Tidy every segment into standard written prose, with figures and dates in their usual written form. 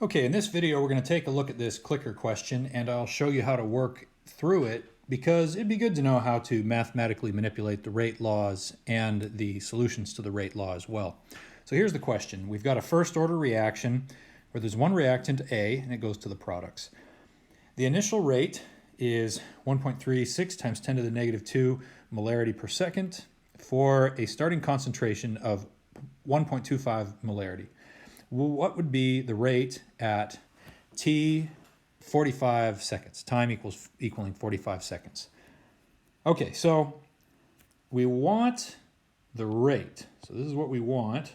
Okay, in this video we're going to take a look at this clicker question and I'll show you how to work through it because it'd be good to know how to mathematically manipulate the rate laws and the solutions to the rate law as well. So here's the question. We've got a first order reaction where there's one reactant A and it goes to the products. The initial rate is 1.36 times 10 to the negative 2 molarity per second for a starting concentration of 1.25 molarity. Well, what would be the rate at t 45 seconds? Time equaling 45 seconds. Okay, so we want the rate. So this is what we want.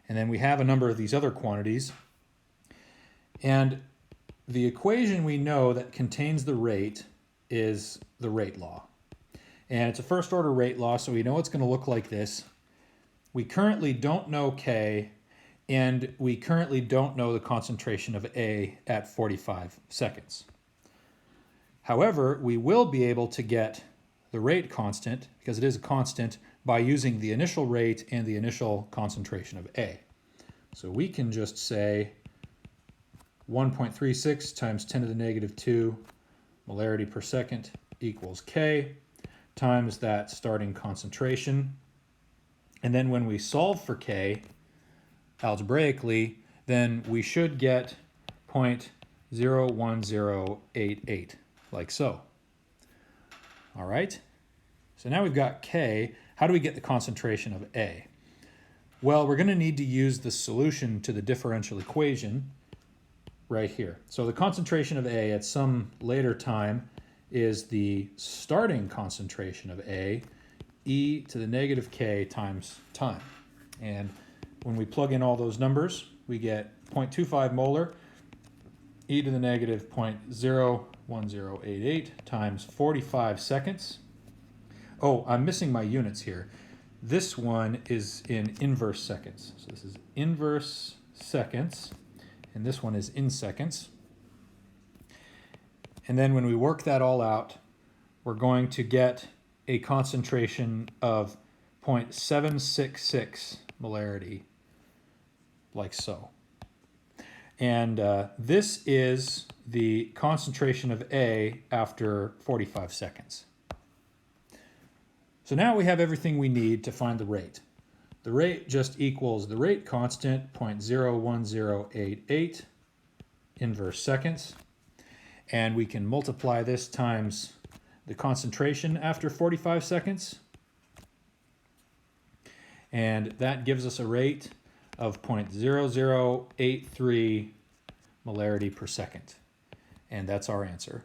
And then we have a number of these other quantities. And the equation we know that contains the rate is the rate law. And it's a first order rate law, so we know it's going to look like this. We currently don't know K, and we currently don't know the concentration of A at 45 seconds. However, we will be able to get the rate constant, because it is a constant, by using the initial rate and the initial concentration of A. So we can just say 1.36 times 10 to the negative 2 molarity per second equals K times that starting concentration. And then when we solve for K, algebraically, then we should get 0.01088, like so. All right, so now we've got K. How do we get the concentration of A? Well, we're going to need to use the solution to the differential equation right here. So the concentration of A at some later time is the starting concentration of A, e to the negative K times time. And when we plug in all those numbers, we get 0.25 molar, e to the negative 0.01088 times 45 seconds. Oh, I'm missing my units here. This one is in inverse seconds. So this is inverse seconds, and this one is in seconds. And then when we work that all out, we're going to get a concentration of 0.766 molarity, like so. And this is the concentration of A after 45 seconds. So now we have everything we need to find the rate. The rate just equals the rate constant, 0.01088 inverse seconds. And we can multiply this times the concentration after 45 seconds. And that gives us a rate of 0.0083 molarity per second. And that's our answer.